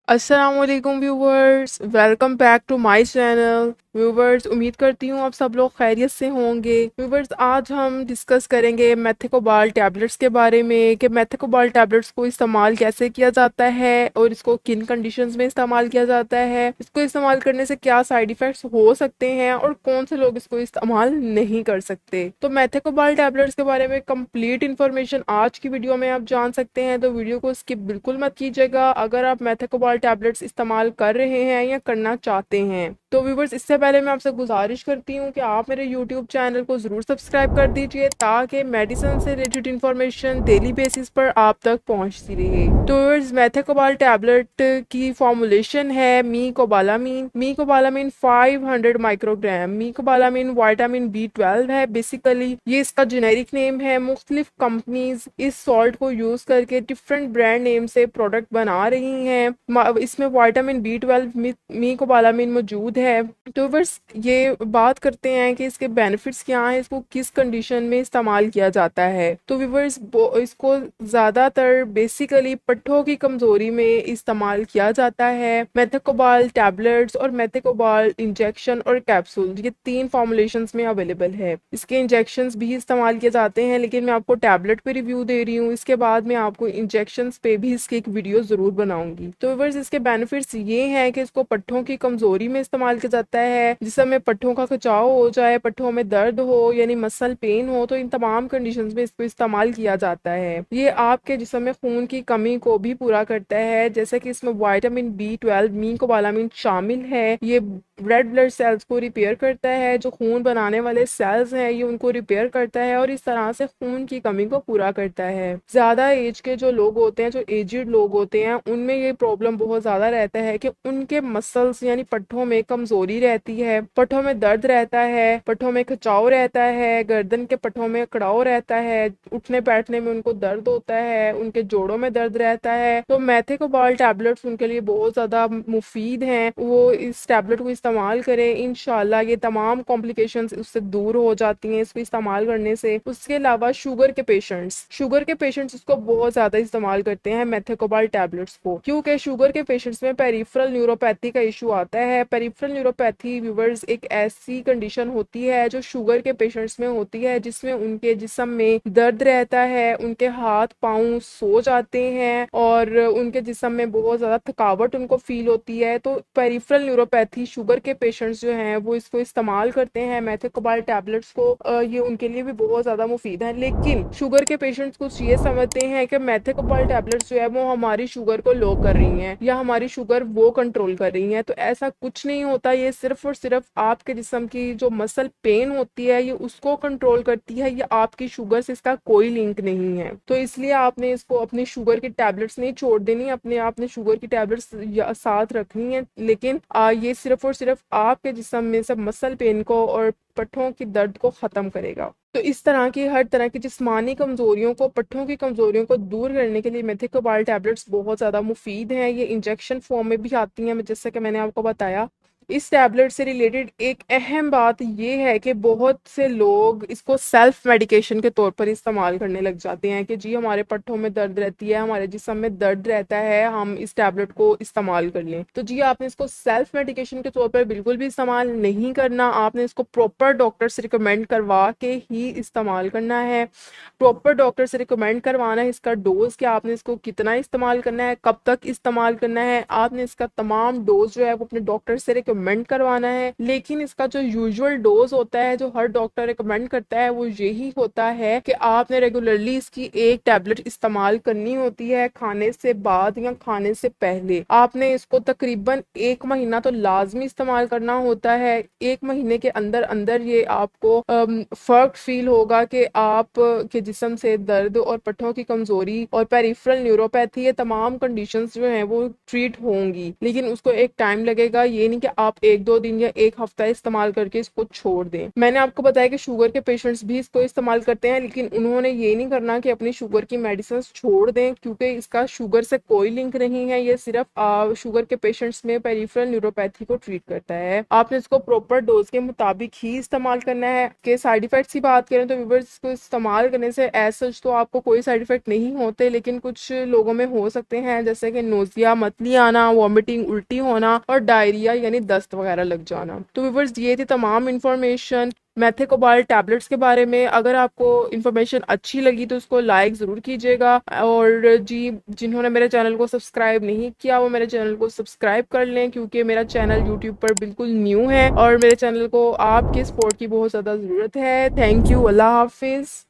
अस्सलामुअलैकुम viewers, welcome back to my channel. Viewers, उम्मीद करती हूँ आप सब लोग खैरियत से होंगे। व्यूवर्स, आज हम डिस्कस करेंगे मेथकोबाल टैबलेट्स के बारे में कि मेथकोबाल टैबलेट्स को इस्तेमाल कैसे किया जाता है और इसको किन कंडीशंस में इस्तेमाल किया जाता है, इसको इस्तेमाल करने से क्या साइड इफ़ेक्ट्स हो सकते हैं और कौन से लोग इसको इस्तेमाल नहीं कर सकते। तो मेथकोबाल टैबलेट्स के बारे में कंप्लीट इन्फॉर्मेशन आज की वीडियो में आप जान सकते हैं, तो वीडियो को स्किप बिल्कुल मत कीजिएगा अगर आप मेथकोबाल टैबलेट्स इस्तेमाल कर रहे हैं या करना चाहते हैं। तो व्यूवर्स, इससे पहले मैं आपसे गुजारिश करती हूँ कि आप मेरे यूट्यूब चैनल को ज़रूर सब्सक्राइब कर दीजिए ताकि मेडिसिन से रिलेटेड इन्फॉर्मेशन डेली बेसिस पर आप तक पहुँचती रहे। तो व्यूवर्स, मेथकोबाल टैबलेट की फॉर्मुलेशन है मीकोबालामीन 500 माइक्रोग्राम। मीकोबालामीन विटामिन B12 है। बेसिकली ये इसका जेनेरिक नेम है। मुख्तलिफ कंपनीज इस सॉल्ट को यूज करके डिफरेंट ब्रांड नेम से प्रोडक्ट बना रही हैं। इसमें विटामिन B12 मीकोबालामीन मौजूद है। तो बस ये बात करते हैं कि इसके बेनिफिट्स क्या हैं, इसको किस कंडीशन में इस्तेमाल किया जाता है। तो व्यूवर्स, इसको ज़्यादातर बेसिकली पट्ठों की कमज़ोरी में इस्तेमाल किया जाता है। मेथकोबाल टैबलेट्स और मेथकोबाल इंजेक्शन और कैप्सूल, ये 3 फॉर्मुलेशंस में अवेलेबल है। इसके इंजेक्शंस भी इस्तेमाल किए जाते हैं, लेकिन मैं आपको टैबलेट पे रिव्यू दे रही हूँ। इसके बाद मैं आपको इंजेक्शंस पे भी इसकी एक वीडियो ज़रूर बनाऊंगी। तो व्यूअर्स, इसके बेनिफिट्स ये हैं कि इसको पट्ठों की कमज़ोरी में इस्तेमाल किया जाता है। जिस समय पट्ठों का खिंचाव हो जाए, पट्ठों में दर्द हो यानी मसल पेन हो, तो इन तमाम कंडीशंस में इसको इस्तेमाल किया जाता है। ये आपके जिस्म में खून की कमी को भी पूरा करता है, जैसे कि इसमें विटामिन B12 मीकोबालामीन शामिल है। ये रेड ब्लड सेल्स को रिपेयर करता है। जो खून बनाने वाले सेल्स हैं ये उनको रिपेयर करता है और इस तरह से खून की कमी को पूरा करता है। ज़्यादा एज के जो लोग होते हैं, जो एजिड लोग होते हैं, उनमें ये प्रॉब्लम बहुत ज़्यादा रहता है कि उनके मसल्स यानी पट्ठों में कमज़ोरी रहती है, पट्ठों में दर्द रहता है, पट्ठों में खिंचाव रहता है, गर्दन के पट्ठों में कड़ाव रहता है, उठने बैठने में उनको दर्द होता है, उनके जोड़ों में दर्द रहता है। तो मेथकोबाल टैबलेट्स उनके लिए बहुत ज़्यादा मुफीद हैं। वो इस टैबलेट को इस्तेमाल करें, इंशाल्लाह ये तमाम कॉम्प्लिकेशंस उससे दूर हो जाती हैं इसको इस्तेमाल करने से। उसके अलावा शुगर के पेशेंट्स इसको बहुत ज़्यादा इस्तेमाल करते हैं मेथकोबाल टैबलेट्स को, क्योंकि शुगर के पेशेंट्स में पेरिफेरल न्यूरोपैथी का इशू आता है। पेरिफेरल न्यूरोपैथी व्यूवर्स एक ऐसी कंडीशन होती है जो शुगर के पेशेंट्स में होती है, जिसमें उनके जिस्म में दर्द रहता है, उनके हाथ पाँव सो जाते हैं और उनके जिस्म में बहुत ज़्यादा थकावट उनको फील होती है। तो पेरिफेरल न्यूरोपैथी शुगर के पेशेंट्स जो हैं वो इसको इस्तेमाल करते हैं मेथकोबाल टैबलेट्स को। ये उनके लिए भी बहुत ज़्यादा मुफीद है। लेकिन शुगर के पेशेंट्स कुछ ये समझते हैं कि मेथकोबाल टैबलेट्स जो है वो हमारी शुगर को लो कर रही हैं या हमारी शुगर वो कंट्रोल कर रही हैं। तो ऐसा कुछ नहीं होता। ये सिर्फ और सिर्फ आपके जिस्म की जो मसल पेन होती है ये उसको कंट्रोल करती है, ये आपकी शुगर से इसका कोई लिंक नहीं है। तो इसलिए आपने इसको अपनी शुगर की टैबलेट्स नहीं छोड़ देनी, आपने शुगर की टैबलेट्स साथ रखनी है। लेकिन ये सिर्फ और सिर्फ आपके जिस्म में सब मसल पेन को और पट्ठों की दर्द को ख़त्म करेगा। तो इस तरह की हर तरह की जिस्मानी कमज़ोरियों को, पट्ठों की कमज़ोरियों को दूर करने के लिए मेथकोबाल टैबलेट्स बहुत ज़्यादा मुफीद हैं। ये इंजेक्शन फॉर्म में भी आती हैं, जैसे कि मैंने आपको बताया। इस टैबलेट से रिलेटेड एक अहम बात ये है कि बहुत से लोग इसको सेल्फ मेडिकेशन के तौर पर इस्तेमाल करने लग जाते हैं कि जी हमारे पट्ठों में दर्द रहती है, हमारे जिस्म में दर्द रहता है, हम इस टैबलेट को इस्तेमाल कर लें। तो जी आपने इसको सेल्फ मेडिकेशन के तौर पर बिल्कुल भी इस्तेमाल नहीं करना। आपने इसको प्रॉपर डॉक्टर से रिकमेंड करवा के ही इस्तेमाल करना है। प्रॉपर डॉक्टर से रिकमेंड करवाना है इसका डोज, कि आपने इसको कितना इस्तेमाल करना है, कब तक इस्तेमाल करना है। आपने इसका तमाम डोज जो है वो अपने डॉक्टर से रिकमेंड करवाना है। लेकिन इसका जो यूजुअल डोज होता है, जो हर डॉक्टर रिकमेंड करता है, वो यही होता है कि आपने रेगुलरली इसकी एक टैबलेट इस्तेमाल करनी होती है खाने से बाद या खाने से पहले। आपने इसको तकरीबन 1 महीना तो लाजमी इस्तेमाल करना होता है। 1 महीने के अंदर अंदर ये आपको फर्क फील होगा कि आप के जिस्म से दर्द और पट्ठों की कमजोरी और पेरिफेरल न्यूरोपैथी, ये तमाम कंडीशंस जो हैं वो ट्रीट होंगी। लेकिन उसको एक टाइम लगेगा। ये नहीं कि आप 1-2 दिन या 1 हफ्ता इस्तेमाल करके इसको छोड़ दें। मैंने आपको बताया कि शुगर के पेशेंट्स भी इसको इस्तेमाल करते हैं, लेकिन उन्होंने ये नहीं करना कि अपनी शुगर की मेडिसिन छोड़ दें, क्योंकि इसका शुगर से कोई लिंक नहीं है। ये सिर्फ शुगर के पेशेंट्स में पेरिफेरल न्यूरोपैथी को ट्रीट करता है। आपने इसको प्रॉपर डोज के मुताबिक ही इस्तेमाल करना है। के साइड इफेक्ट्स की बात करें तो व्यूअर्स, इसको इस्तेमाल करने से एज सच तो आपको कोई साइड इफेक्ट नहीं होते, लेकिन कुछ लोगों में हो सकते हैं, जैसे कि नोजिया, मतली आना, वॉमिटिंग, उल्टी होना और डायरिया यानी दस्त वगैरह लग जाना। तो व्यूअर्स, ये थी तमाम इंफॉर्मेशन मेथेकोबाल टैबलेट्स के बारे में। अगर आपको इन्फॉर्मेशन अच्छी लगी तो उसको लाइक ज़रूर कीजिएगा, और जी, जिन्होंने मेरे चैनल को सब्सक्राइब नहीं किया वो मेरे चैनल को सब्सक्राइब कर लें, क्योंकि मेरा चैनल यूट्यूब पर बिल्कुल न्यू है और मेरे चैनल को आपके सपोर्ट की बहुत ज़्यादा ज़रूरत है। Thank you. अल्लाह हाफिज़।